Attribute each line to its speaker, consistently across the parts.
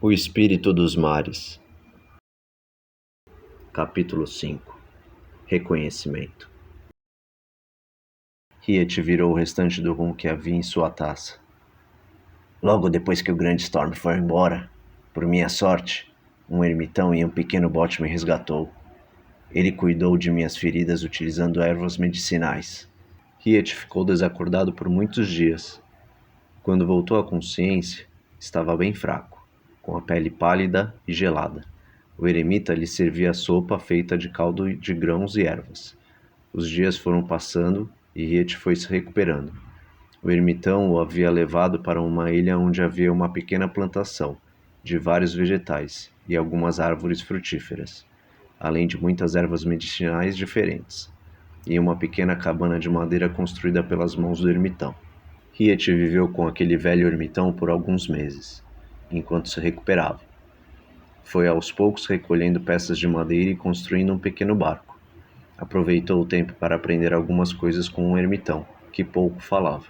Speaker 1: O Espírito dos Mares. Capítulo 5. Reconhecimento. Riet virou o restante do rum que havia em sua taça. Logo depois que o grande Storm foi embora, por minha sorte, um ermitão em um pequeno bote me resgatou. Ele cuidou de minhas feridas utilizando ervas medicinais. Riet ficou desacordado por muitos dias. Quando voltou à consciência, estava bem fraco, com a pele pálida e gelada. O eremita lhe servia sopa feita de caldo de grãos e ervas. Os dias foram passando e Riet foi se recuperando. O ermitão o havia levado para uma ilha onde havia uma pequena plantação de vários vegetais e algumas árvores frutíferas, além de muitas ervas medicinais diferentes, e uma pequena cabana de madeira construída pelas mãos do ermitão. Riet viveu com aquele velho ermitão por alguns meses, enquanto se recuperava. Foi aos poucos recolhendo peças de madeira e construindo um pequeno barco. Aproveitou o tempo para aprender algumas coisas com um ermitão, que pouco falava,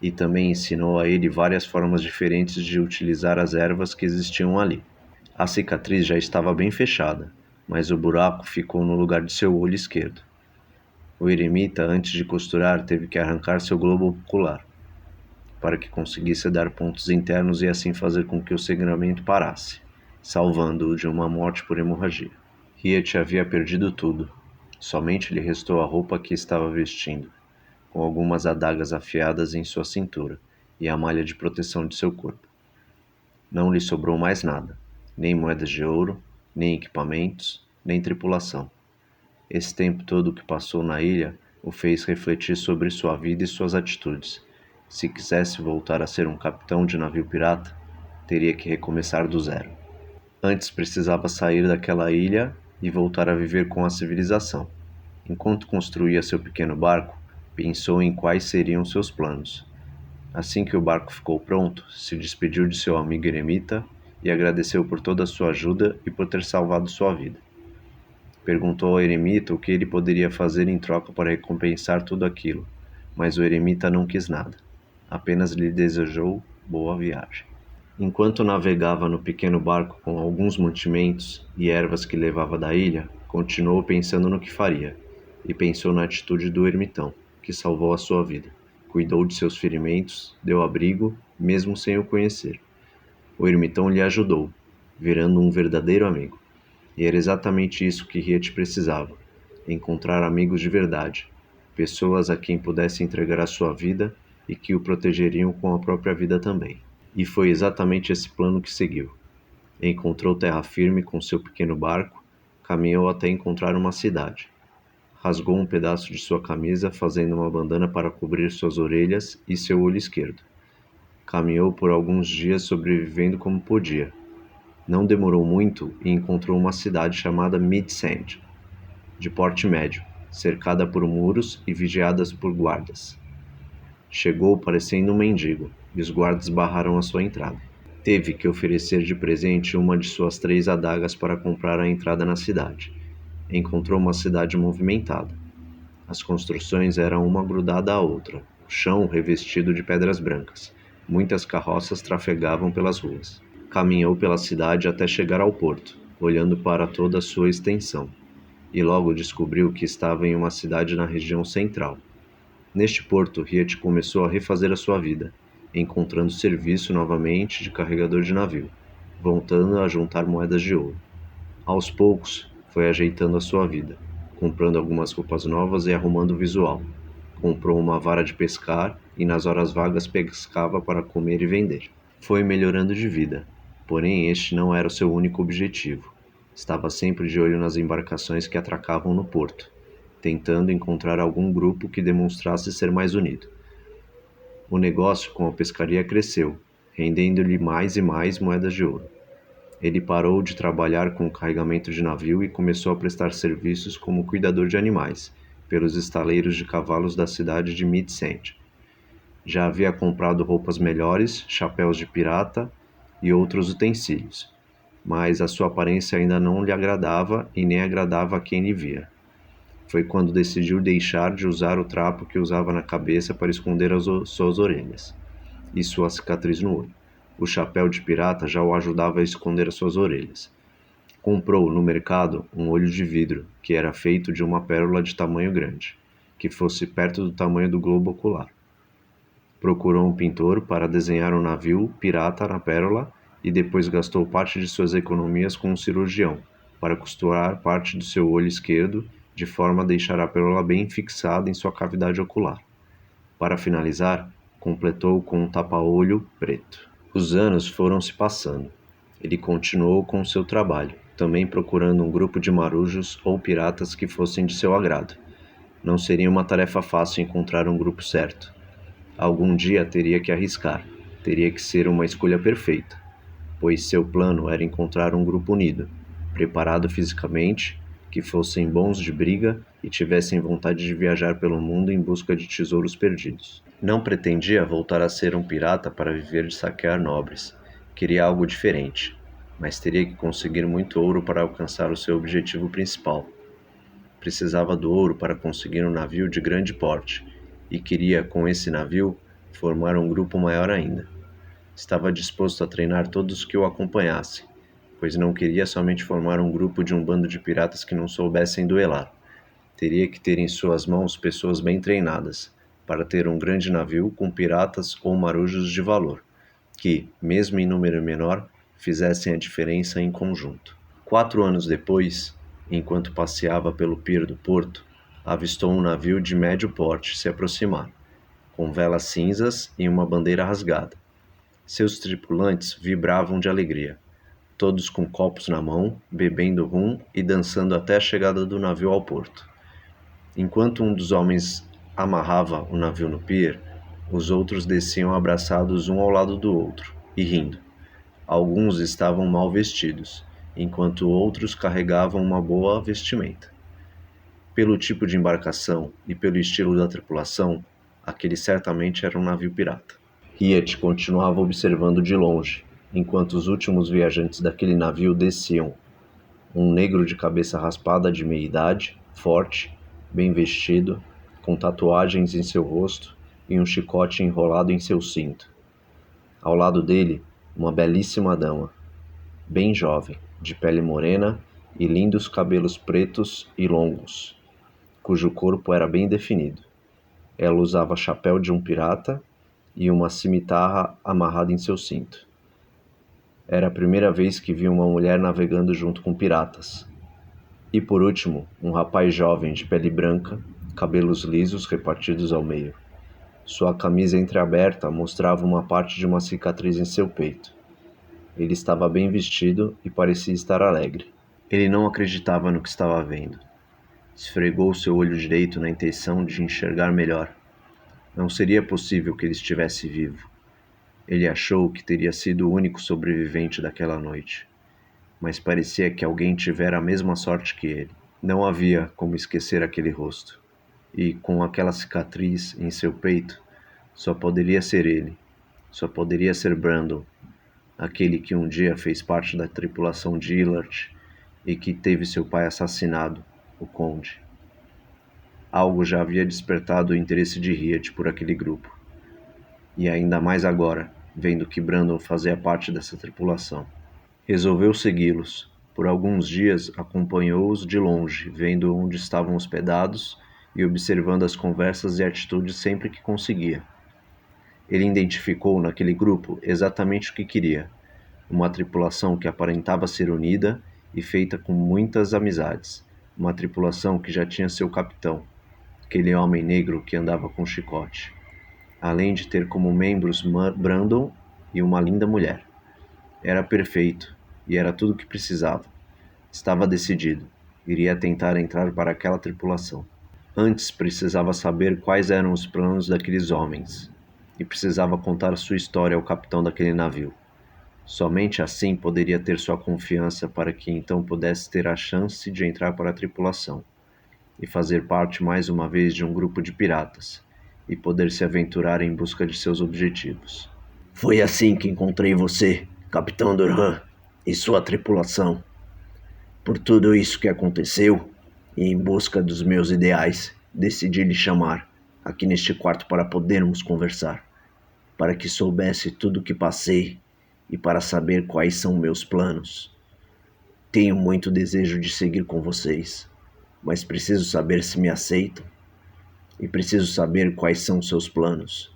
Speaker 1: e também ensinou a ele várias formas diferentes de utilizar as ervas que existiam ali. A cicatriz já estava bem fechada, mas o buraco ficou no lugar de seu olho esquerdo. O eremita, antes de costurar, teve que arrancar seu globo ocular, para que conseguisse dar pontos internos e assim fazer com que o sangramento parasse, salvando-o de uma morte por hemorragia. Riet havia perdido tudo. Somente lhe restou a roupa que estava vestindo, com algumas adagas afiadas em sua cintura e a malha de proteção de seu corpo. Não lhe sobrou mais nada, nem moedas de ouro, nem equipamentos, nem tripulação. Esse tempo todo que passou na ilha o fez refletir sobre sua vida e suas atitudes. Se quisesse voltar a ser um capitão de navio pirata, teria que recomeçar do zero. Antes precisava sair daquela ilha e voltar a viver com a civilização. Enquanto construía seu pequeno barco, pensou em quais seriam seus planos. Assim que o barco ficou pronto, se despediu de seu amigo eremita e agradeceu por toda a sua ajuda e por ter salvado sua vida. Perguntou ao eremita o que ele poderia fazer em troca para recompensar tudo aquilo, mas o eremita não quis nada. Apenas lhe desejou boa viagem. Enquanto navegava no pequeno barco com alguns mantimentos e ervas que levava da ilha, continuou pensando no que faria, e pensou na atitude do ermitão, que salvou a sua vida. Cuidou de seus ferimentos, deu abrigo, mesmo sem o conhecer. O ermitão lhe ajudou, virando um verdadeiro amigo. E era exatamente isso que Riet precisava: encontrar amigos de verdade, pessoas a quem pudesse entregar a sua vida e que o protegeriam com a própria vida também. E foi exatamente esse plano que seguiu. Encontrou terra firme com seu pequeno barco, caminhou até encontrar uma cidade. Rasgou um pedaço de sua camisa, fazendo uma bandana para cobrir suas orelhas e seu olho esquerdo. Caminhou por alguns dias sobrevivendo como podia. Não demorou muito e encontrou uma cidade chamada Midsand, de porte médio, cercada por muros e vigiada por guardas. Chegou parecendo um mendigo, e os guardas barraram a sua entrada. Teve que oferecer de presente uma de suas 3 adagas para comprar a entrada na cidade. Encontrou uma cidade movimentada. As construções eram uma grudada à outra, o chão revestido de pedras brancas. Muitas carroças trafegavam pelas ruas. Caminhou pela cidade até chegar ao porto, olhando para toda a sua extensão, e logo descobriu que estava em uma cidade na região central. Neste porto, Riet começou a refazer a sua vida, encontrando serviço novamente de carregador de navio, voltando a juntar moedas de ouro. Aos poucos, foi ajeitando a sua vida, comprando algumas roupas novas e arrumando o visual. Comprou uma vara de pescar e nas horas vagas pescava para comer e vender. Foi melhorando de vida, porém este não era o seu único objetivo. Estava sempre de olho nas embarcações que atracavam no porto, tentando encontrar algum grupo que demonstrasse ser mais unido. O negócio com a pescaria cresceu, rendendo-lhe mais e mais moedas de ouro. Ele parou de trabalhar com o carregamento de navio e começou a prestar serviços como cuidador de animais, pelos estaleiros de cavalos da cidade de Midsand. Já havia comprado roupas melhores, chapéus de pirata e outros utensílios, mas a sua aparência ainda não lhe agradava e nem agradava a quem lhe via. Foi quando decidiu deixar de usar o trapo que usava na cabeça para esconder suas orelhas e sua cicatriz no olho. O chapéu de pirata já o ajudava a esconder as suas orelhas. Comprou no mercado um olho de vidro, que era feito de uma pérola de tamanho grande, que fosse perto do tamanho do globo ocular. Procurou um pintor para desenhar um navio pirata na pérola e depois gastou parte de suas economias com um cirurgião, para costurar parte do seu olho esquerdo, de forma a deixar a pérola bem fixada em sua cavidade ocular. Para finalizar, completou com um tapa-olho preto. Os anos foram se passando. Ele continuou com seu trabalho, também procurando um grupo de marujos ou piratas que fossem de seu agrado. Não seria uma tarefa fácil encontrar um grupo certo. Algum dia teria que arriscar, teria que ser uma escolha perfeita, pois seu plano era encontrar um grupo unido, preparado fisicamente, que fossem bons de briga e tivessem vontade de viajar pelo mundo em busca de tesouros perdidos. Não pretendia voltar a ser um pirata para viver de saquear nobres. Queria algo diferente, mas teria que conseguir muito ouro para alcançar o seu objetivo principal. Precisava do ouro para conseguir um navio de grande porte, e queria, com esse navio, formar um grupo maior ainda. Estava disposto a treinar todos que o acompanhassem, pois não queria somente formar um grupo de um bando de piratas que não soubessem duelar. Teria que ter em suas mãos pessoas bem treinadas, para ter um grande navio com piratas ou marujos de valor, que, mesmo em número menor, fizessem a diferença em conjunto. 4 anos depois, enquanto passeava pelo pier do porto, avistou um navio de médio porte se aproximar, com velas cinzas e uma bandeira rasgada. Seus tripulantes vibravam de alegria, todos com copos na mão, bebendo rum e dançando até a chegada do navio ao porto. Enquanto um dos homens amarrava o navio no pier, os outros desciam abraçados um ao lado do outro, e rindo. Alguns estavam mal vestidos, enquanto outros carregavam uma boa vestimenta. Pelo tipo de embarcação e pelo estilo da tripulação, aquele certamente era um navio pirata. Hiet continuava observando de longe, enquanto os últimos viajantes daquele navio desciam. Um negro de cabeça raspada de meia-idade, forte, bem vestido, com tatuagens em seu rosto e um chicote enrolado em seu cinto. Ao lado dele, uma belíssima dama, bem jovem, de pele morena e lindos cabelos pretos e longos, cujo corpo era bem definido. Ela usava chapéu de um pirata e uma cimitarra amarrada em seu cinto. Era a primeira vez que via uma mulher navegando junto com piratas. E por último, um rapaz jovem de pele branca, cabelos lisos repartidos ao meio. Sua camisa entreaberta mostrava uma parte de uma cicatriz em seu peito. Ele estava bem vestido e parecia estar alegre. Ele não acreditava no que estava vendo. Esfregou seu olho direito na intenção de enxergar melhor. Não seria possível que ele estivesse vivo. Ele achou que teria sido o único sobrevivente daquela noite. Mas parecia que alguém tivera a mesma sorte que ele. Não havia como esquecer aquele rosto. E, com aquela cicatriz em seu peito, só poderia ser ele. Só poderia ser Brandon, aquele que um dia fez parte da tripulação de Illard e que teve seu pai assassinado, o Conde. Algo já havia despertado o interesse de Hiet por aquele grupo. E ainda mais agora, vendo que Brandon fazia parte dessa tripulação. Resolveu segui-los. Por alguns dias acompanhou-os de longe, vendo onde estavam hospedados e observando as conversas e atitudes sempre que conseguia. Ele identificou naquele grupo exatamente o que queria: uma tripulação que aparentava ser unida e feita com muitas amizades, uma tripulação que já tinha seu capitão, aquele homem negro que andava com chicote, além de ter como membros Brandon e uma linda mulher. Era perfeito, e era tudo o que precisava. Estava decidido, iria tentar entrar para aquela tripulação. Antes precisava saber quais eram os planos daqueles homens, e precisava contar sua história ao capitão daquele navio. Somente assim poderia ter sua confiança para que então pudesse ter a chance de entrar para a tripulação e fazer parte mais uma vez de um grupo de piratas e poder se aventurar em busca de seus objetivos. Foi assim que encontrei você, Capitão Durham, e sua tripulação. Por tudo isso que aconteceu, e em busca dos meus ideais, decidi lhe chamar aqui neste quarto para podermos conversar, para que soubesse tudo o que passei e para saber quais são meus planos. Tenho muito desejo de seguir com vocês, mas preciso saber se me aceitam e preciso saber quais são seus planos,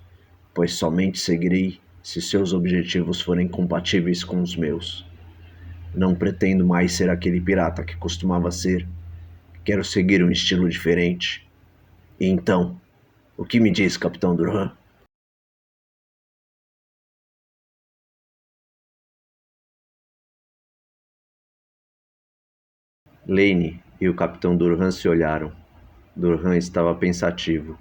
Speaker 1: pois somente seguirei se seus objetivos forem compatíveis com os meus. Não pretendo mais ser aquele pirata que costumava ser. Quero seguir um estilo diferente. E então, o que me diz, Capitão Durham? Lane e o Capitão Durham se olharam. Durham estava pensativo,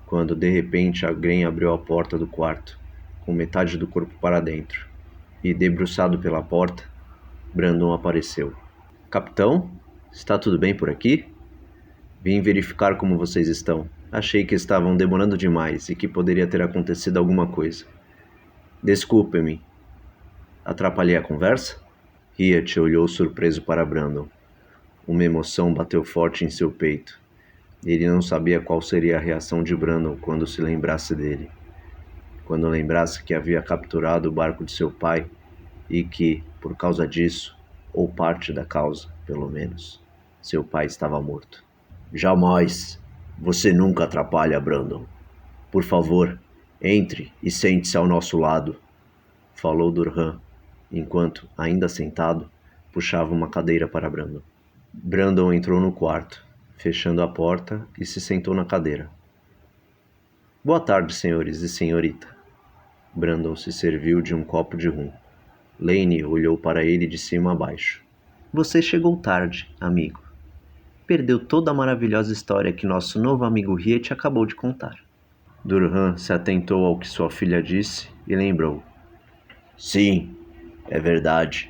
Speaker 1: quando de repente alguém abriu a porta do quarto, com metade do corpo para dentro, e debruçado pela porta, Brandon apareceu. Capitão, está tudo bem por aqui? Vim verificar como vocês estão. Achei que estavam demorando demais e que poderia ter acontecido alguma coisa. Desculpe-me. Atrapalhei a conversa? Riet olhou surpreso para Brandon. Uma emoção bateu forte em seu peito. Ele não sabia qual seria a reação de Brandon quando se lembrasse dele. Quando lembrasse que havia capturado o barco de seu pai e que, por causa disso, ou parte da causa, pelo menos, seu pai estava morto. Jamais. Você nunca atrapalha, Brandon. Por favor, entre e sente-se ao nosso lado, falou Durham, enquanto, ainda sentado, puxava uma cadeira para Brandon. Brandon entrou no quarto, fechando a porta, e se sentou na cadeira. Boa tarde, senhores e senhorita. Brandon se serviu de um copo de rum. Lane olhou para ele de cima a baixo. Você chegou tarde, amigo. Perdeu toda a maravilhosa história que nosso novo amigo Riet acabou de contar. Durham se atentou ao que sua filha disse e lembrou. Sim, é verdade.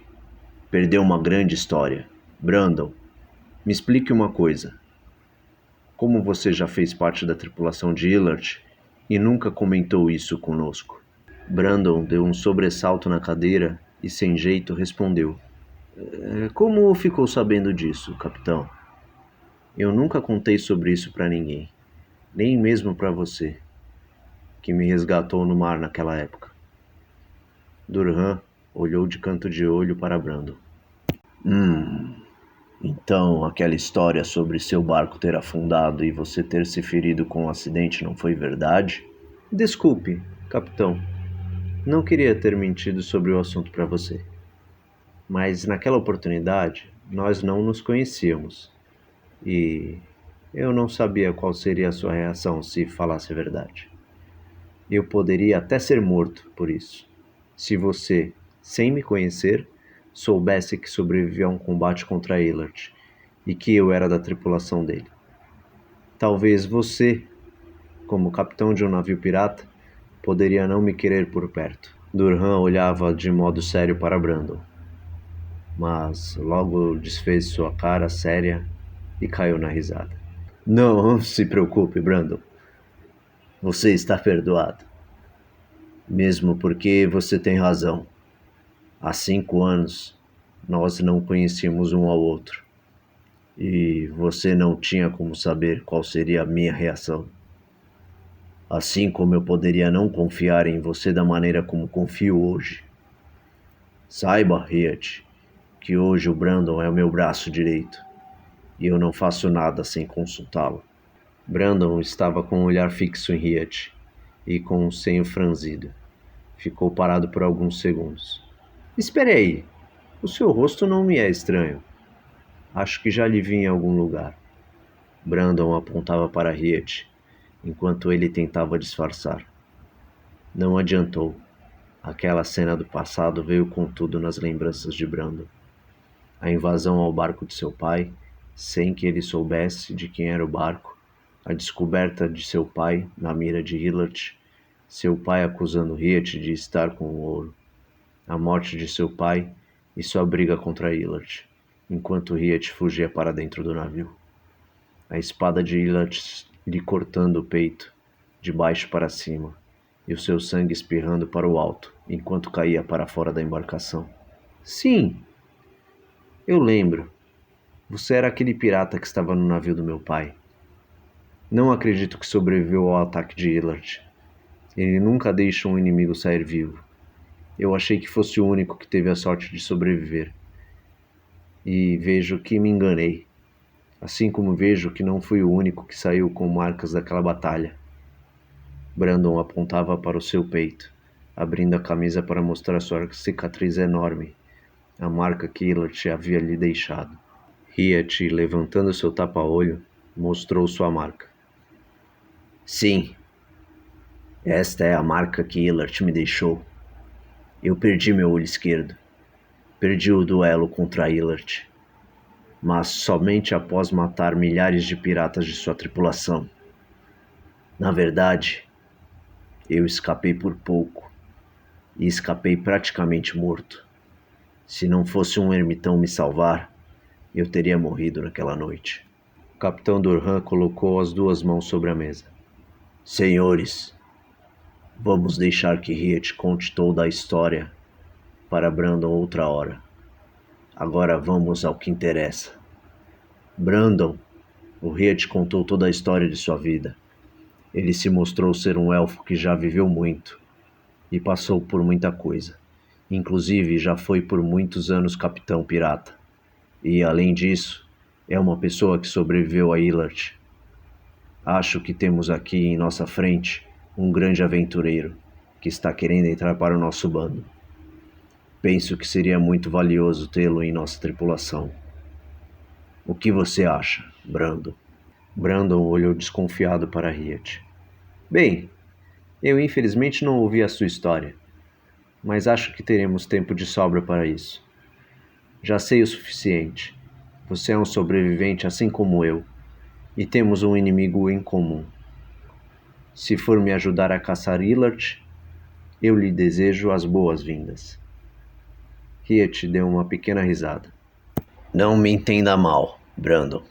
Speaker 1: Perdeu uma grande história. Brandon, me explique uma coisa. Como você já fez parte da tripulação de Illard e nunca comentou isso conosco? Brandon deu um sobressalto na cadeira e, sem jeito, respondeu. Como ficou sabendo disso, capitão? Eu nunca contei sobre isso para ninguém, nem mesmo para você, que me resgatou no mar naquela época. Durham olhou de canto de olho para Brandon. Então aquela história sobre seu barco ter afundado e você ter se ferido com um acidente não foi verdade? Desculpe, capitão. Não queria ter mentido sobre o assunto para você. Mas naquela oportunidade, nós não nos conhecíamos. E eu não sabia qual seria a sua reação se falasse a verdade. Eu poderia até ser morto por isso. Se você, sem me conhecer, soubesse que sobrevivi a um combate contra Illard e que eu era da tripulação dele. Talvez você, como capitão de um navio pirata, poderia não me querer por perto. Durham olhava de modo sério para Brandon, mas logo desfez sua cara séria e caiu na risada. Não se preocupe, Brandon. Você está perdoado. Mesmo porque você tem razão. Há 5 anos, nós não conhecíamos um ao outro. E você não tinha como saber qual seria a minha reação. Assim como eu poderia não confiar em você da maneira como confio hoje. Saiba, Riet, que hoje o Brandon é o meu braço direito. E eu não faço nada sem consultá-lo. Brandon estava com um olhar fixo em Riet e com um senho franzido. Ficou parado por alguns segundos. Espere aí, o seu rosto não me é estranho. Acho que já lhe vi em algum lugar. Brandon apontava para Riet, enquanto ele tentava disfarçar. Não adiantou. Aquela cena do passado veio com tudo nas lembranças de Brandon. A invasão ao barco de seu pai, sem que ele soubesse de quem era o barco, a descoberta de seu pai na mira de Illard, seu pai acusando Riet de estar com o ouro, a morte de seu pai e sua briga contra Illard, enquanto Riet fugia para dentro do navio. A espada de Illard lhe cortando o peito, de baixo para cima, e o seu sangue espirrando para o alto, enquanto caía para fora da embarcação. Sim, eu lembro. Você era aquele pirata que estava no navio do meu pai. Não acredito que sobreviveu ao ataque de Illard. Ele nunca deixa um inimigo sair vivo. Eu achei que fosse o único que teve a sorte de sobreviver. E vejo que me enganei. Assim como vejo que não fui o único que saiu com marcas daquela batalha. Brandon apontava para o seu peito, abrindo a camisa para mostrar sua cicatriz enorme, a marca que Hillard havia lhe deixado. Riet, levantando seu tapa-olho, mostrou sua marca. Sim, esta é a marca que Hillard me deixou. Eu perdi meu olho esquerdo. Perdi o duelo contra Hillard, mas somente após matar milhares de piratas de sua tripulação. Na verdade, eu escapei por pouco, e escapei praticamente morto. Se não fosse um ermitão me salvar, eu teria morrido naquela noite. O capitão Durham colocou as duas mãos sobre a mesa. Senhores, vamos deixar que Riet conte toda a história para Brandon outra hora. Agora vamos ao que interessa. Brandon, o Riet contou toda a história de sua vida. Ele se mostrou ser um elfo que já viveu muito e passou por muita coisa. Inclusive, já foi por muitos anos capitão pirata. E, além disso, é uma pessoa que sobreviveu a Hillard. Acho que temos aqui em nossa frente um grande aventureiro que está querendo entrar para o nosso bando. Penso que seria muito valioso tê-lo em nossa tripulação. O que você acha, Brandon? Brandon olhou desconfiado para Riet. Bem, eu infelizmente não ouvi a sua história, mas acho que teremos tempo de sobra para isso. Já sei o suficiente. Você é um sobrevivente assim como eu, e temos um inimigo em comum. Se for me ajudar a caçar Hillard, eu lhe desejo as boas-vindas. Riet deu uma pequena risada. Não me entenda mal, Brandon,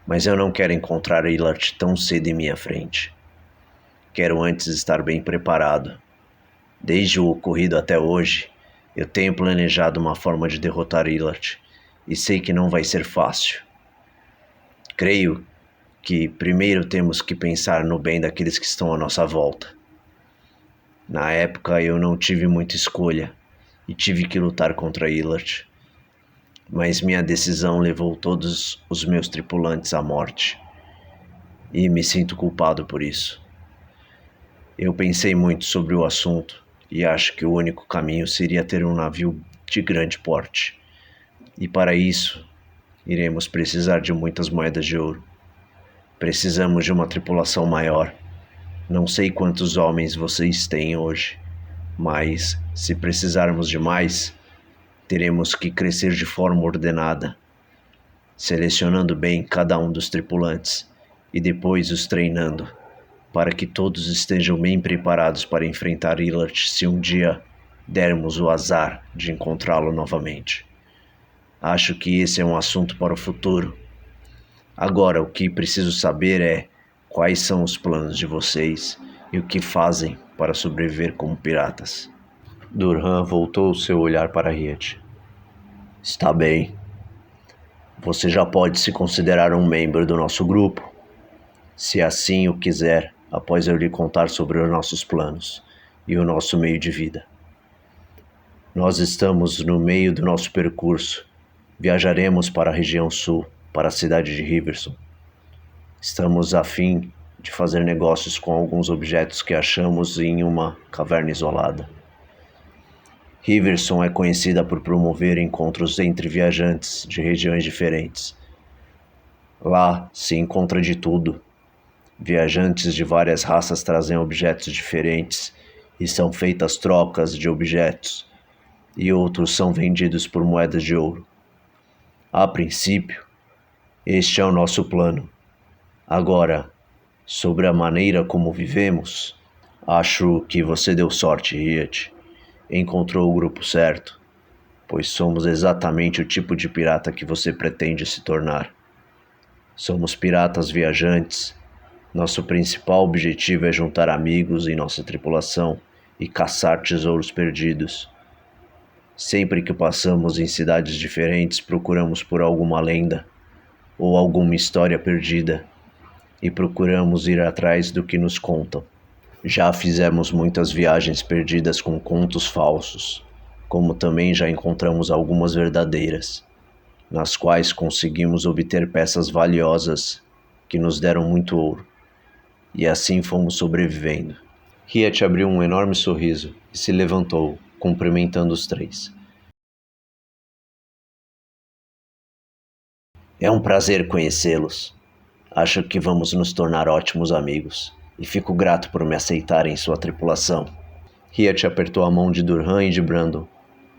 Speaker 1: mas eu não quero encontrar Hillard tão cedo em minha frente. Quero antes estar bem preparado. Desde o ocorrido até hoje, eu tenho planejado uma forma de derrotar Hillard, e sei que não vai ser fácil. Creio que primeiro temos que pensar no bem daqueles que estão à nossa volta. Na época eu não tive muita escolha e tive que lutar contra Hillard, mas minha decisão levou todos os meus tripulantes à morte, e me sinto culpado por isso. Eu pensei muito sobre o assunto e acho que o único caminho seria ter um navio de grande porte, e para isso iremos precisar de muitas moedas de ouro. Precisamos de uma tripulação maior. Não sei quantos homens vocês têm hoje, mas se precisarmos de mais, teremos que crescer de forma ordenada, selecionando bem cada um dos tripulantes e depois os treinando, para que todos estejam bem preparados para enfrentar Hillard se um dia dermos o azar de encontrá-lo novamente. Acho que esse é um assunto para o futuro. Agora, o que preciso saber é quais são os planos de vocês e o que fazem para sobreviver como piratas. Durham voltou seu olhar para Riet. Está bem. Você já pode se considerar um membro do nosso grupo, se assim o quiser, após eu lhe contar sobre os nossos planos e o nosso meio de vida. Nós estamos no meio do nosso percurso. Viajaremos para a região sul, para a cidade de Riverson. Estamos a fim de fazer negócios com alguns objetos que achamos em uma caverna isolada. Riverson é conhecida por promover encontros entre viajantes de regiões diferentes. Lá se encontra de tudo. Viajantes de várias raças trazem objetos diferentes e são feitas trocas de objetos, e outros são vendidos por moedas de ouro. A princípio, este é o nosso plano. Agora, sobre a maneira como vivemos, acho que você deu sorte, Riet. Encontrou o grupo certo, pois somos exatamente o tipo de pirata que você pretende se tornar. Somos piratas viajantes. Nosso principal objetivo é juntar amigos em nossa tripulação e caçar tesouros perdidos. Sempre que passamos em cidades diferentes, procuramos por alguma lenda ou alguma história perdida e procuramos ir atrás do que nos contam. Já fizemos muitas viagens perdidas com contos falsos, como também já encontramos algumas verdadeiras, nas quais conseguimos obter peças valiosas que nos deram muito ouro, e assim fomos sobrevivendo. Riet abriu um enorme sorriso e se levantou, cumprimentando os três. É um prazer conhecê-los. Acho que vamos nos tornar ótimos amigos, e fico grato por me aceitarem em sua tripulação. Riet apertou a mão de Durhan e de Brandon,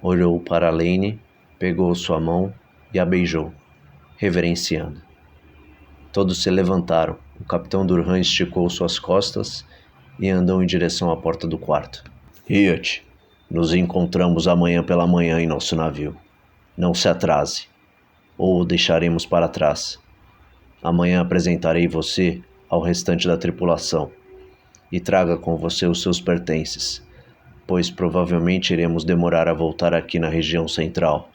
Speaker 1: olhou para Lane, pegou sua mão e a beijou, reverenciando. Todos se levantaram. O capitão Durhan esticou suas costas e andou em direção à porta do quarto. Riet, nos encontramos amanhã pela manhã em nosso navio. Não se atrase, ou o deixaremos para trás. Amanhã apresentarei você ao restante da tripulação e traga com você os seus pertences, pois provavelmente iremos demorar a voltar aqui na região central.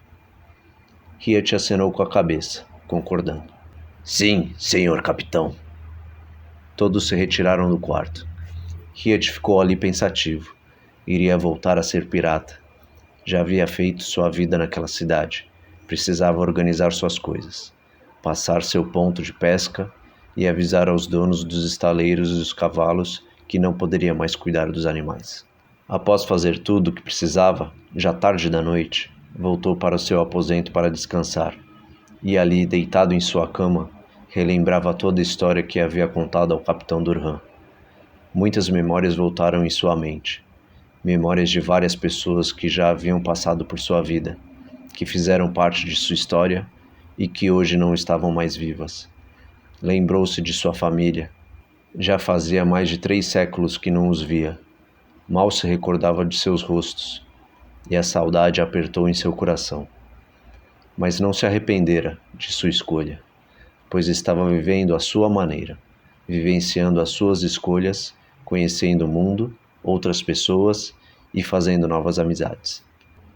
Speaker 1: Riet acenou com a cabeça, concordando. Sim, senhor capitão. Todos se retiraram do quarto. Riet ficou ali pensativo. Iria voltar a ser pirata. Já havia feito sua vida naquela cidade. Precisava organizar suas coisas, passar seu ponto de pesca e avisar aos donos dos estaleiros e dos cavalos que não poderia mais cuidar dos animais. Após fazer tudo o que precisava, já tarde da noite, voltou para o seu aposento para descansar, e ali, deitado em sua cama, relembrava toda a história que havia contado ao capitão Durhan. Muitas memórias voltaram em sua mente, memórias de várias pessoas que já haviam passado por sua vida, que fizeram parte de sua história e que hoje não estavam mais vivas. Lembrou-se de sua família. Já fazia mais de 3 séculos que não os via. Mal se recordava de seus rostos, e a saudade apertou em seu coração. Mas não se arrependera de sua escolha, pois estava vivendo à sua maneira, vivenciando as suas escolhas, conhecendo o mundo, outras pessoas e fazendo novas amizades.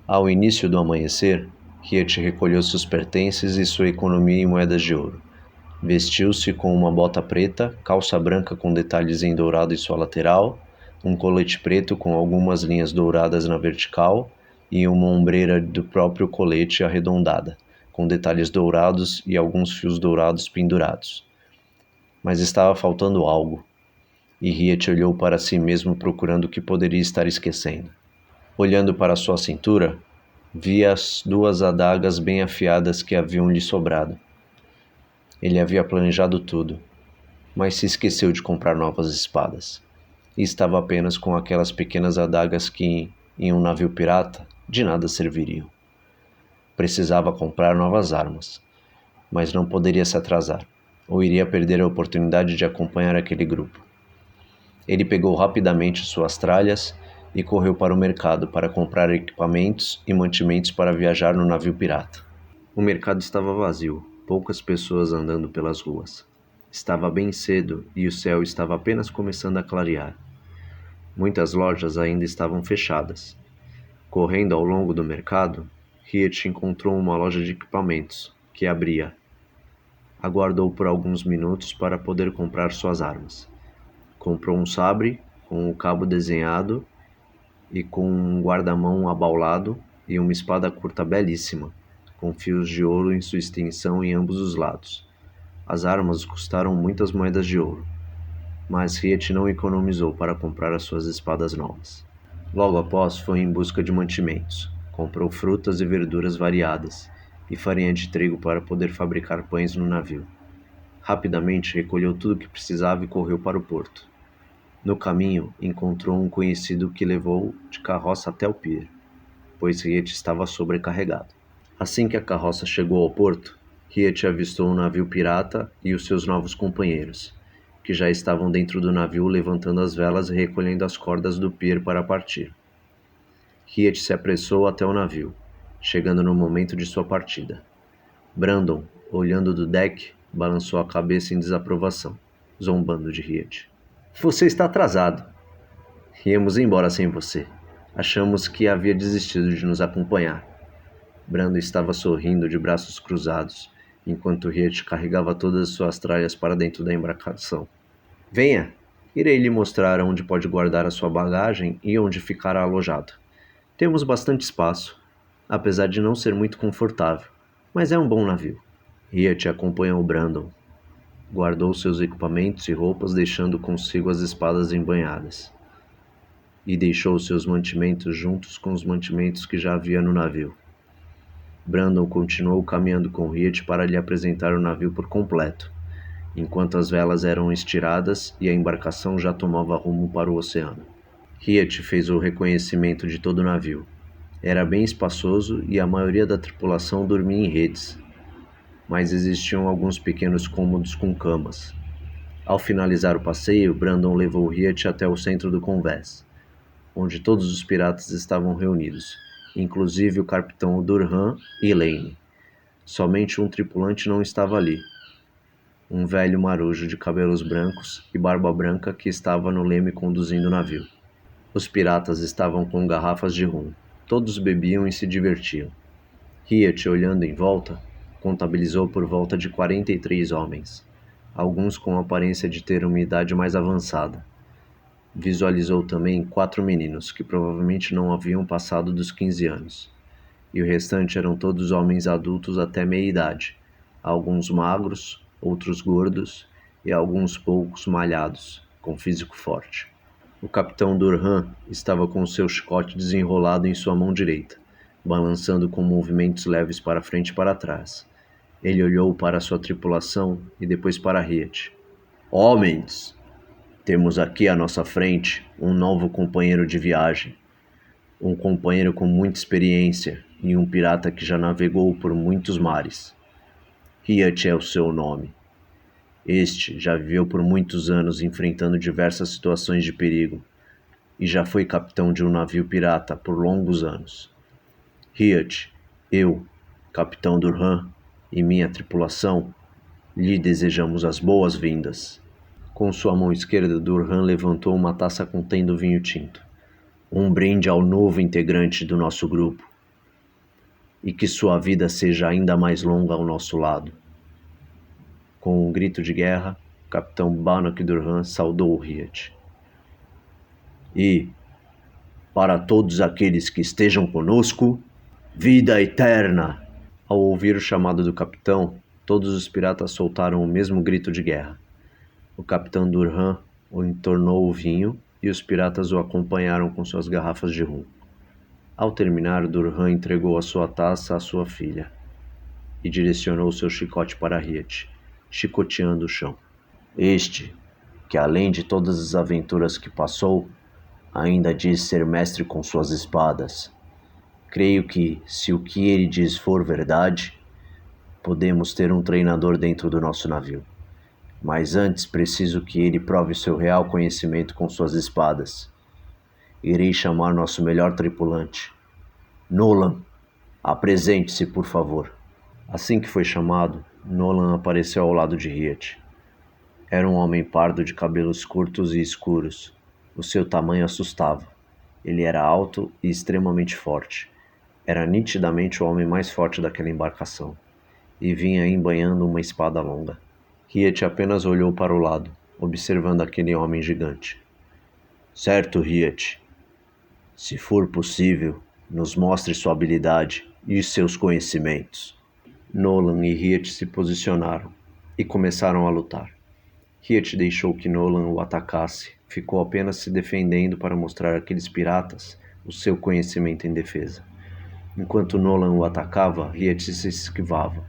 Speaker 1: Ao início do amanhecer, Riet recolheu seus pertences e sua economia em moedas de ouro. Vestiu-se com uma bota preta, calça branca com detalhes em dourado em sua lateral, um colete preto com algumas linhas douradas na vertical e uma ombreira do próprio colete arredondada, com detalhes dourados e alguns fios dourados pendurados. Mas estava faltando algo, e Riet olhou para si mesmo procurando o que poderia estar esquecendo. Olhando para sua cintura, via as 2 adagas bem afiadas que haviam lhe sobrado. Ele havia planejado tudo, mas se esqueceu de comprar novas espadas. E estava apenas com aquelas pequenas adagas que, em um navio pirata, de nada serviriam. Precisava comprar novas armas, mas não poderia se atrasar, ou iria perder a oportunidade de acompanhar aquele grupo. Ele pegou rapidamente suas tralhas e correu para o mercado para comprar equipamentos e mantimentos para viajar no navio pirata. O mercado estava vazio, poucas pessoas andando pelas ruas. Estava bem cedo e o céu estava apenas começando a clarear. Muitas lojas ainda estavam fechadas. Correndo ao longo do mercado, Riet encontrou uma loja de equipamentos, que abria. Aguardou por alguns minutos para poder comprar suas armas. Comprou um sabre com o cabo desenhado e com um guarda-mão abaulado e uma espada curta belíssima, com fios de ouro em sua extensão em ambos os lados. As armas custaram muitas moedas de ouro, mas Riet não economizou para comprar as suas espadas novas. Logo após, foi em busca de mantimentos. Comprou frutas e verduras variadas e farinha de trigo para poder fabricar pães no navio. Rapidamente recolheu tudo o que precisava e correu para o porto. No caminho, encontrou um conhecido que levou de carroça até o pier, pois Riet estava sobrecarregado. Assim que a carroça chegou ao porto, Riet avistou um navio pirata e os seus novos companheiros, que já estavam dentro do navio levantando as velas e recolhendo as cordas do pier para partir. Riet se apressou até o navio, chegando no momento de sua partida. Brandon, olhando do deck, balançou a cabeça em desaprovação, zombando de Riet. Você está atrasado. Íamos embora sem você. Achamos que havia desistido de nos acompanhar. Brandon estava sorrindo de braços cruzados, enquanto Riet carregava todas as suas tralhas para dentro da embarcação. Venha, Irei lhe mostrar onde pode guardar a sua bagagem e onde ficará alojado. Temos bastante espaço, apesar de não ser muito confortável, mas é um bom navio. Riet acompanhou Brandon. Guardou seus equipamentos e roupas, deixando consigo as espadas embanhadas. E deixou seus mantimentos juntos com os mantimentos que já havia no navio. Brandon continuou caminhando com Riet para lhe apresentar o navio por completo, enquanto as velas eram estiradas e a embarcação já tomava rumo para o oceano. Riet fez o reconhecimento de todo o navio. Era bem espaçoso e a maioria da tripulação dormia em redes, mas existiam alguns pequenos cômodos com camas. Ao finalizar o passeio, Brandon levou Riet até o centro do convés, onde todos os piratas estavam reunidos, inclusive o capitão Durham e Lane. Somente um tripulante não estava ali, um velho marujo de cabelos brancos e barba branca que estava no leme conduzindo o navio. Os piratas estavam com garrafas de rum. Todos bebiam e se divertiam. Riet, olhando em volta, contabilizou por volta de 43 homens, alguns com aparência de ter uma idade mais avançada. Visualizou também 4 meninos, que provavelmente não haviam passado dos 15 anos, e o restante eram todos homens adultos até meia-idade, alguns magros, outros gordos e alguns poucos malhados, com físico forte. O capitão Durham estava com seu chicote desenrolado em sua mão direita, balançando com movimentos leves para frente e para trás. Ele olhou para sua tripulação e depois para Riet. Homens! Temos aqui à nossa frente um novo companheiro de viagem, um companheiro com muita experiência e um pirata que já navegou por muitos mares. Riet é o seu nome. Este já viveu por muitos anos enfrentando diversas situações de perigo e já foi capitão de um navio pirata por longos anos. Riet, eu, capitão Durham e minha tripulação, lhe desejamos as boas-vindas. Com sua mão esquerda, Durham levantou uma taça contendo vinho tinto. Um brinde ao novo integrante do nosso grupo. E que sua vida seja ainda mais longa ao nosso lado. Com um grito de guerra, o capitão Bannock Durham saudou Riet. E, para todos aqueles que estejam conosco, vida eterna! Ao ouvir o chamado do capitão, todos os piratas soltaram o mesmo grito de guerra. O capitão Durham o entornou o vinho e os piratas o acompanharam com suas garrafas de rum. Ao terminar, Durham entregou a sua taça à sua filha e direcionou seu chicote para Riet, chicoteando o chão. Este, que além de todas as aventuras que passou, ainda diz ser mestre com suas espadas. Creio que, se o que ele diz for verdade, podemos ter um treinador dentro do nosso navio. Mas antes preciso que ele prove seu real conhecimento com suas espadas. Irei chamar nosso melhor tripulante. Nolan, apresente-se, por favor. Assim que foi chamado, Nolan apareceu ao lado de Riet. Era um homem pardo de cabelos curtos e escuros. O seu tamanho assustava. Ele era alto e extremamente forte. Era nitidamente o homem mais forte daquela embarcação, e vinha embanhando uma espada longa. Riet apenas olhou para o lado, observando aquele homem gigante. Certo, Riet. Se for possível, nos mostre sua habilidade e seus conhecimentos. Nolan e Riet se posicionaram e começaram a lutar. Riet deixou que Nolan o atacasse, ficou apenas se defendendo para mostrar àqueles piratas o seu conhecimento em defesa. Enquanto Nolan o atacava, Riet se esquivava.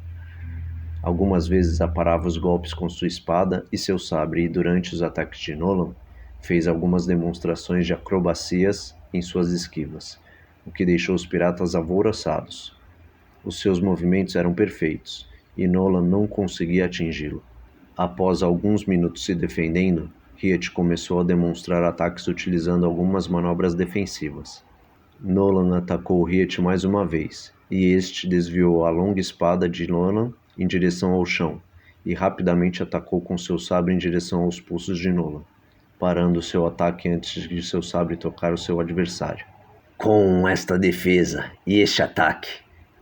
Speaker 1: Algumas vezes aparava os golpes com sua espada e seu sabre e durante os ataques de Nolan, fez algumas demonstrações de acrobacias em suas esquivas, o que deixou os piratas alvoroçados. Os seus movimentos eram perfeitos, e Nolan não conseguia atingi-lo. Após alguns minutos se defendendo, Riet começou a demonstrar ataques utilizando algumas manobras defensivas. Nolan atacou Riet mais uma vez, e este desviou a longa espada de Nolan em direção ao chão, e rapidamente atacou com seu sabre em direção aos pulsos de Nolan, parando seu ataque antes de seu sabre tocar o seu adversário. Com esta defesa e este ataque,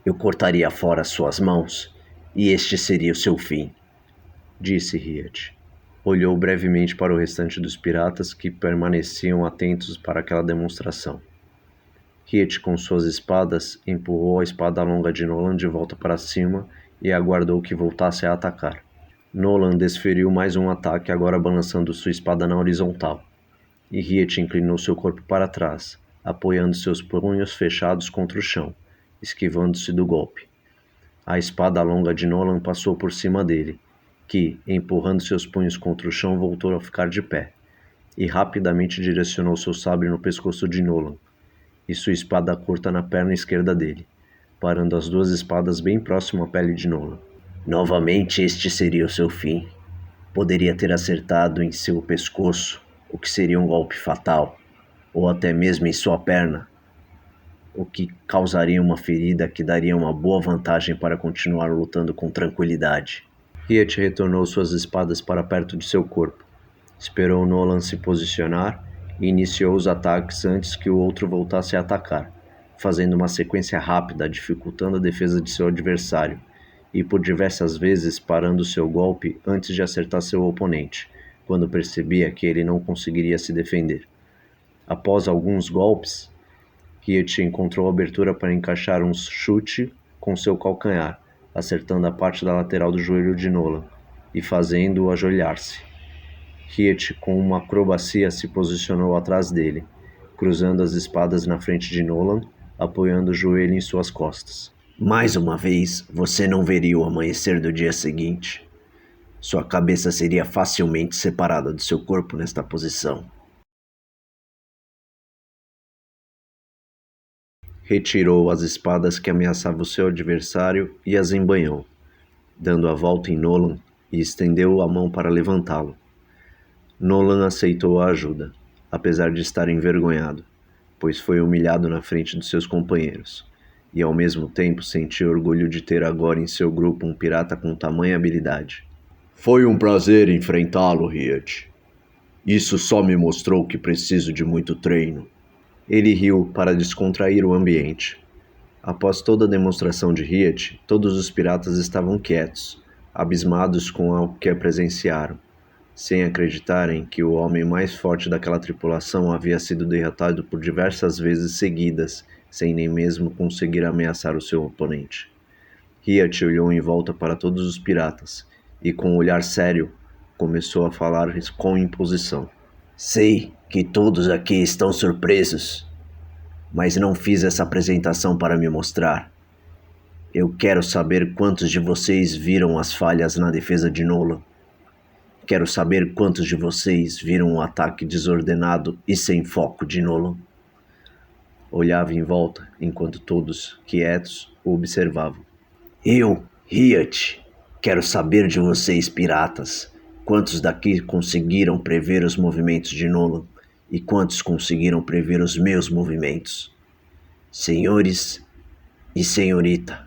Speaker 1: eu cortaria fora suas mãos, e este seria o seu fim, disse Riet. olhou brevemente para o restante dos piratas que permaneciam atentos para aquela demonstração. Hiet, com suas espadas, empurrou a espada longa de Nolan de volta para cima e aguardou que voltasse a atacar. Nolan desferiu mais um ataque, agora balançando sua espada na horizontal, e Hiet inclinou seu corpo para trás, apoiando seus punhos fechados contra o chão, esquivando-se do golpe. A espada longa de Nolan passou por cima dele, que, empurrando seus punhos contra o chão, voltou a ficar de pé, e rapidamente direcionou seu sabre no pescoço de Nolan, e sua espada curta na perna esquerda dele, parando as duas espadas bem próximo à pele de Nolan. Novamente este seria o seu fim. Poderia ter acertado em seu pescoço, o que seria um golpe fatal, ou até mesmo em sua perna, o que causaria uma ferida que daria uma boa vantagem para continuar lutando com tranquilidade. Hiet retornou suas espadas para perto de seu corpo, esperou Nolan se posicionar e iniciou os ataques antes que o outro voltasse a atacar, fazendo uma sequência rápida, dificultando a defesa de seu adversário, e por diversas vezes parando seu golpe antes de acertar seu oponente, quando percebia que ele não conseguiria se defender. Após alguns golpes, Hiet encontrou abertura para encaixar um chute com seu calcanhar, acertando a parte da lateral do joelho de Nolan e fazendo-o ajoelhar-se. Hiet, com uma acrobacia, se posicionou atrás dele, cruzando as espadas na frente de Nolan, apoiando o joelho em suas costas. Mais uma vez, você não veria o amanhecer do dia seguinte. Sua cabeça seria facilmente separada do seu corpo nesta posição. Retirou as espadas que ameaçavam o seu adversário e as embanhou, dando a volta em Nolan e estendeu a mão para levantá-lo. Nolan aceitou a ajuda, apesar de estar envergonhado, pois foi humilhado na frente de seus companheiros, e ao mesmo tempo sentia orgulho de ter agora em seu grupo um pirata com tamanha habilidade. Foi um prazer enfrentá-lo, Hiet. Isso só me mostrou que preciso de muito treino. Ele riu para descontrair o ambiente. Após toda a demonstração de Hiet, todos os piratas estavam quietos, abismados com o que presenciaram, sem acreditarem que o homem mais forte daquela tripulação havia sido derrotado por diversas vezes seguidas, sem nem mesmo conseguir ameaçar o seu oponente. Hiet olhou em volta para todos os piratas e, com um olhar sério, começou a falar com imposição. Sei que todos aqui estão surpresos, mas não fiz essa apresentação para me mostrar. Eu quero saber quantos de vocês viram as falhas na defesa de Nolan. Quero saber quantos de vocês viram o ataque desordenado e sem foco de Nolan. Olhava em volta, enquanto todos, quietos, o observavam. Eu, Hiet, quero saber de vocês, piratas. Quantos daqui conseguiram prever os movimentos de Nolan e quantos conseguiram prever os meus movimentos? Senhores e senhorita.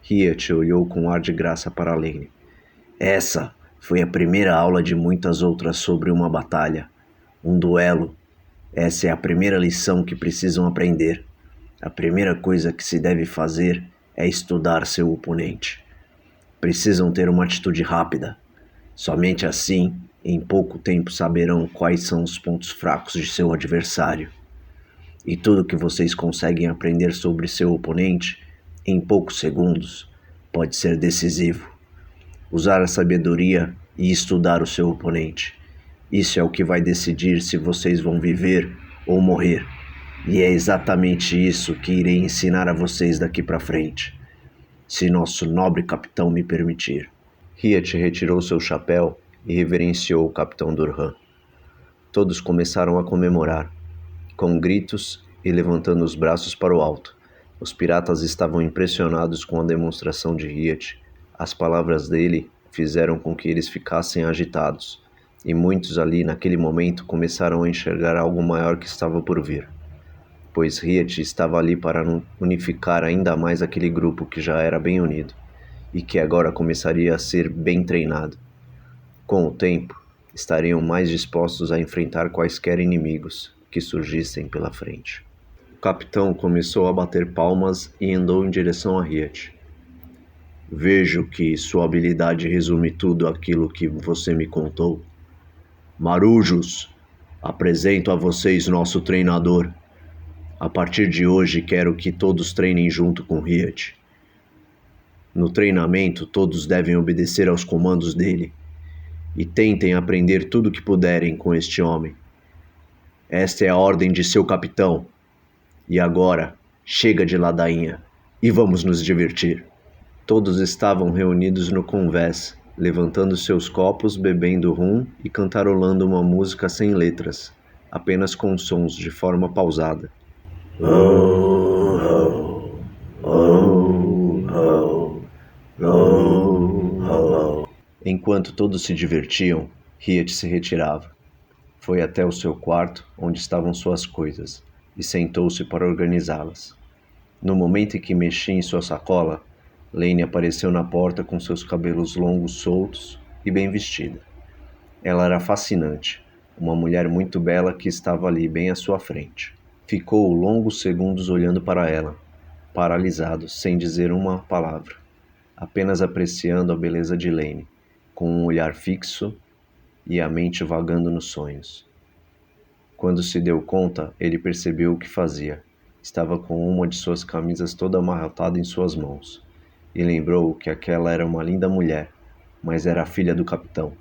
Speaker 1: Hiet olhou com ar de graça para Lane. Essa foi a primeira aula de muitas outras sobre uma batalha, um duelo. Essa é a primeira lição que precisam aprender. A primeira coisa que se deve fazer é estudar seu oponente. Precisam ter uma atitude rápida. Somente assim, em pouco tempo saberão quais são os pontos fracos de seu adversário. E tudo que vocês conseguem aprender sobre seu oponente, em poucos segundos, pode ser decisivo. Usar a sabedoria e estudar o seu oponente. Isso é o que vai decidir se vocês vão viver ou morrer. E é exatamente isso que irei ensinar a vocês daqui para frente, se nosso nobre capitão me permitir. Hiet retirou seu chapéu e reverenciou o capitão Durhan. Todos começaram a comemorar, com gritos e levantando os braços para o alto. Os piratas estavam impressionados com a demonstração de Hiet. As palavras dele fizeram com que eles ficassem agitados, e muitos ali naquele momento começaram a enxergar algo maior que estava por vir, pois Hiet estava ali para unificar ainda mais aquele grupo que já era bem unido, e que agora começaria a ser bem treinado. Com o tempo, estariam mais dispostos a enfrentar quaisquer inimigos que surgissem pela frente. O capitão começou a bater palmas e andou em direção a Hiet. Vejo que sua habilidade resume tudo aquilo que você me contou. Marujos, apresento a vocês nosso treinador. A partir de hoje quero que todos treinem junto com Riet. No treinamento, todos devem obedecer aos comandos dele e tentem aprender tudo o que puderem com este homem. Esta é a ordem de seu capitão. E agora, chega de ladainha e vamos nos divertir. Todos estavam reunidos no convés, levantando seus copos, bebendo rum e cantarolando uma música sem letras, apenas com sons de forma pausada. Oh, oh, oh, oh, oh, oh. Enquanto todos se divertiam, Riet se retirava. Foi até o seu quarto, onde estavam suas coisas, e sentou-se para organizá-las. No momento em que mexia em sua sacola, Lane apareceu na porta com seus cabelos longos soltos e bem vestida. Ela era fascinante, uma mulher muito bela que estava ali bem à sua frente. Ficou longos segundos olhando para ela, paralisado, sem dizer uma palavra, apenas apreciando a beleza de Lane, com um olhar fixo e a mente vagando nos sonhos. Quando se deu conta, ele percebeu o que fazia. Estava com uma de suas camisas toda amarrotada em suas mãos, e lembrou que aquela era uma linda mulher, mas era a filha do capitão.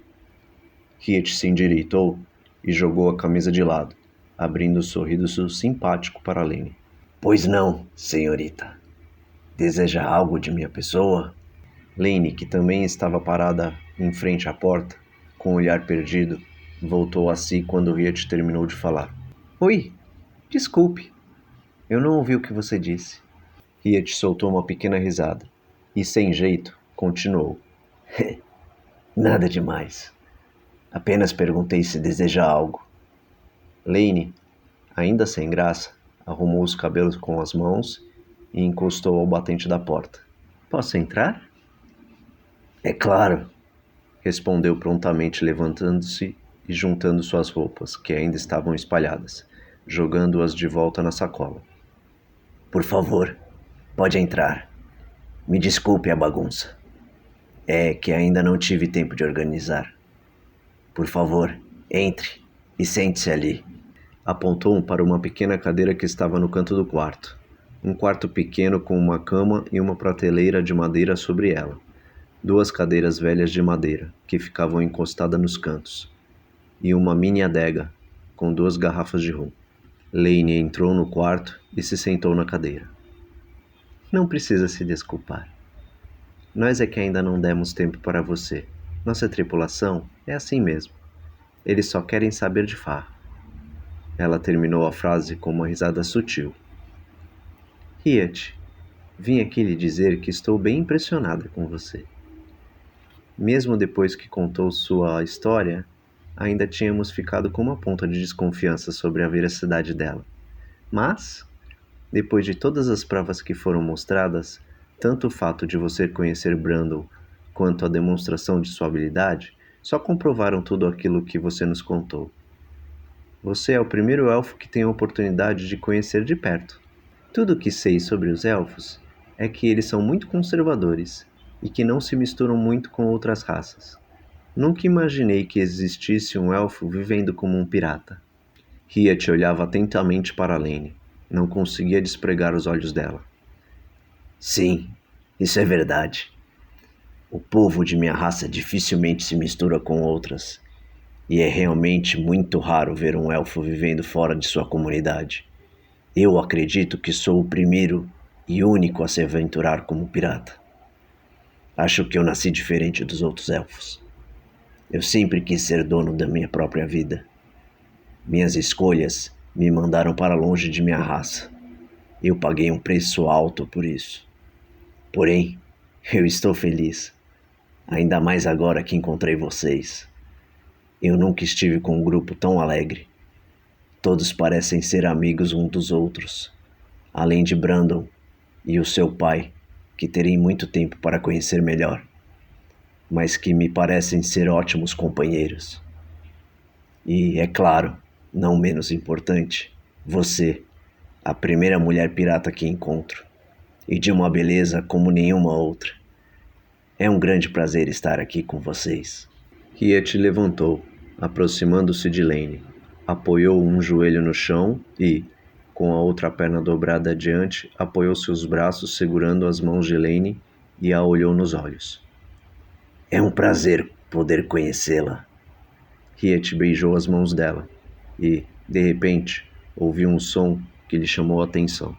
Speaker 1: Riet se endireitou e jogou a camisa de lado, abrindo um sorriso simpático para Lane. Pois não, senhorita. Deseja algo de minha pessoa? Lane, que também estava parada em frente à porta, com o olhar perdido, voltou a si quando Riet terminou de falar. Oi, desculpe. Eu não ouvi o que você disse. Riet soltou uma pequena risada e, sem jeito, continuou. Nada demais. Apenas perguntei se deseja algo. Lane, ainda sem graça, arrumou os cabelos com as mãos e encostou ao batente da porta. Posso entrar? É claro, respondeu prontamente, levantando-se e juntando suas roupas, que ainda estavam espalhadas, jogando-as de volta na sacola. Por favor, pode entrar. Me desculpe a bagunça. É que ainda não tive tempo de organizar. Por favor, entre e sente-se ali. Apontou para uma pequena cadeira que estava no canto do quarto. Um quarto pequeno com uma cama e uma prateleira de madeira sobre ela. 2 cadeiras velhas de madeira, que ficavam encostadas nos cantos. E uma mini adega, com 2 garrafas de rum. Lane entrou no quarto e se sentou na cadeira. Não precisa se desculpar. Nós é que ainda não demos tempo para você. Nossa tripulação é assim mesmo. Eles só querem saber de farra. Ela terminou a frase com uma risada sutil. Riet, vim aqui lhe dizer que estou bem impressionada com você. Mesmo depois que contou sua história, ainda tínhamos ficado com uma ponta de desconfiança sobre a veracidade dela. Mas, depois de todas as provas que foram mostradas, tanto o fato de você conhecer Brandon quanto a demonstração de sua habilidade só comprovaram tudo aquilo que você nos contou. Você é o primeiro elfo que tem a oportunidade de conhecer de perto. Tudo o que sei sobre os elfos é que eles são muito conservadores e que não se misturam muito com outras raças. Nunca imaginei que existisse um elfo vivendo como um pirata. Riet olhava atentamente para Lane. Não conseguia despregar os olhos dela. Sim, isso é verdade. O povo de minha raça dificilmente se mistura com outras. E é realmente muito raro ver um elfo vivendo fora de sua comunidade. Eu acredito que sou o primeiro e único a se aventurar como pirata. Acho que eu nasci diferente dos outros elfos. Eu sempre quis ser dono da minha própria vida. Minhas escolhas me mandaram para longe de minha raça. Eu paguei um preço alto por isso. Porém, eu estou feliz. Ainda mais agora que encontrei vocês. Eu nunca estive com um grupo tão alegre. Todos parecem ser amigos uns dos outros, além de Brandon e o seu pai, que terei muito tempo para conhecer melhor, mas que me parecem ser ótimos companheiros. E, é claro, não menos importante, você, a primeira mulher pirata que encontro, e de uma beleza como nenhuma outra. É um grande prazer estar aqui com vocês. Riet levantou aproximando-se de Lane. Apoiou um joelho no chão e, com a outra perna dobrada adiante, apoiou seus braços segurando as mãos de Lane e a olhou nos olhos. É um prazer poder conhecê-la. Riet beijou as mãos dela e, de repente, ouviu um som que lhe chamou a atenção.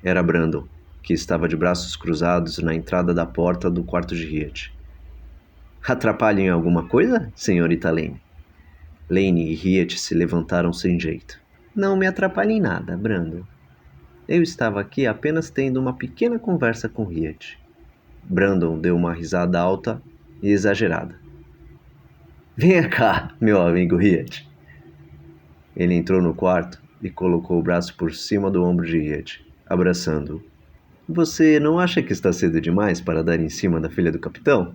Speaker 1: Era Brandon, que estava de braços cruzados na entrada da porta do quarto de Riet. Atrapalha em alguma coisa, senhorita Lane? Lane e Riet se levantaram sem jeito. Não me atrapalha em nada, Brandon. Eu estava aqui apenas tendo uma pequena conversa com Riet. Brandon deu uma risada alta e exagerada. Venha cá, meu amigo Riet. Ele entrou no quarto e colocou o braço por cima do ombro de Riet, abraçando-o. Você não acha que está cedo demais para dar em cima da filha do capitão?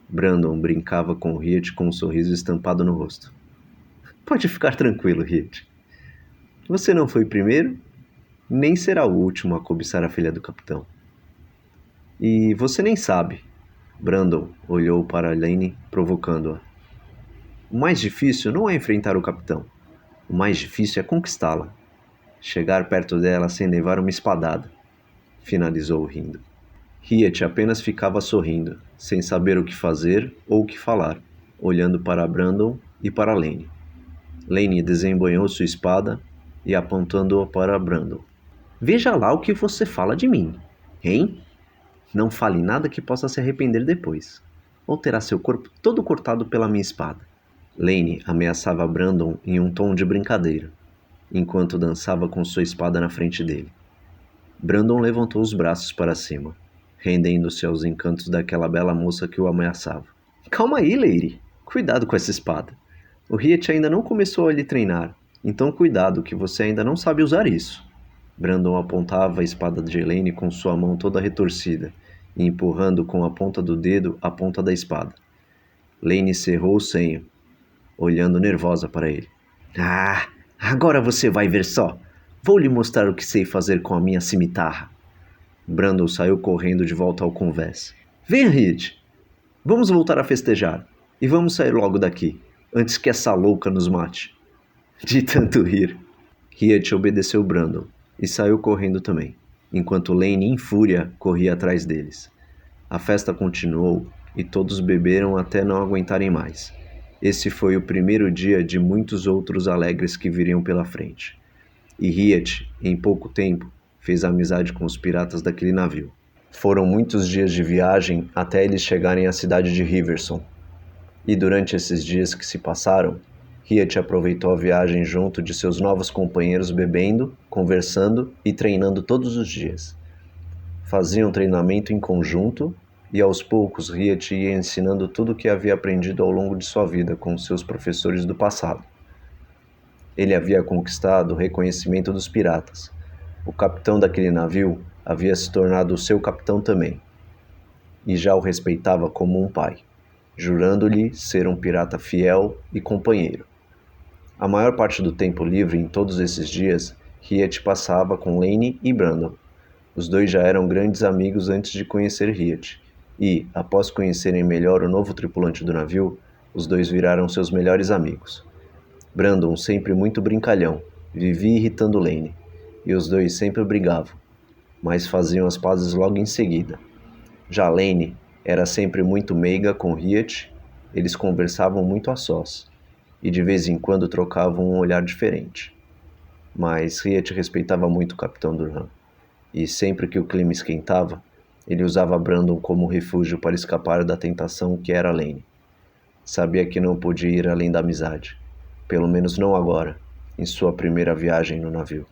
Speaker 1: Brandon brincava com Riet com um sorriso estampado no rosto. Pode ficar tranquilo, Riet. Você não foi o primeiro, nem será o último a cobiçar a filha do capitão. E você nem sabe. Brandon olhou para Lane, provocando-a. O mais difícil não é enfrentar o capitão. O mais difícil é conquistá-la. Chegar perto dela sem levar uma espadada. Finalizou rindo. Riet apenas ficava sorrindo, sem saber o que fazer ou o que falar, olhando para Brandon e para Lane. Lane desembanhou sua espada e apontando-a para Brandon. Veja lá o que você fala de mim, hein? Não fale nada que possa se arrepender depois, ou terá seu corpo todo cortado pela minha espada. Lane ameaçava Brandon em um tom de brincadeira, enquanto dançava com sua espada na frente dele. Brandon levantou os braços para cima, rendendo-se aos encantos daquela bela moça que o ameaçava. Calma aí, Lady. Cuidado com essa espada. O Riet ainda não começou a lhe treinar, então cuidado que você ainda não sabe usar isso. Brandon apontava a espada de Lane com sua mão toda retorcida e empurrando com a ponta do dedo a ponta da espada. Lane cerrou o senho, olhando nervosa para ele. Ah, agora você vai ver só. Vou lhe mostrar o que sei fazer com a minha cimitarra. Brandon saiu correndo de volta ao convés. Venha, Riet. Vamos voltar a festejar. E vamos sair logo daqui, antes que essa louca nos mate. De tanto rir. Riet obedeceu Brandon e saiu correndo também, enquanto Lane, em fúria, corria atrás deles. A festa continuou e todos beberam até não aguentarem mais. Esse foi o primeiro dia de muitos outros alegres que viriam pela frente. E Riet, em pouco tempo, fez amizade com os piratas daquele navio. Foram muitos dias de viagem até eles chegarem à cidade de Riverson. E durante esses dias que se passaram, Riet aproveitou a viagem junto de seus novos companheiros bebendo, conversando e treinando todos os dias. Faziam treinamento em conjunto e aos poucos Riet ia ensinando tudo o que havia aprendido ao longo de sua vida com seus professores do passado. Ele havia conquistado o reconhecimento dos piratas. O capitão daquele navio havia se tornado o seu capitão também, e já o respeitava como um pai, jurando-lhe ser um pirata fiel e companheiro. A maior parte do tempo livre em todos esses dias, Riet passava com Lane e Brandon. Os dois já eram grandes amigos antes de conhecer Riet, e, após conhecerem melhor o novo tripulante do navio, os dois viraram seus melhores amigos. Brandon, sempre muito brincalhão, vivia irritando Lane, e os dois sempre brigavam, mas faziam as pazes logo em seguida. Já Lane era sempre muito meiga com Riet, eles conversavam muito a sós, e de vez em quando trocavam um olhar diferente. Mas Riet respeitava muito o Capitão Durham, e sempre que o clima esquentava, ele usava Brandon como refúgio para escapar da tentação que era Lane. Sabia que não podia ir além da amizade, pelo menos não agora, em sua primeira viagem no navio.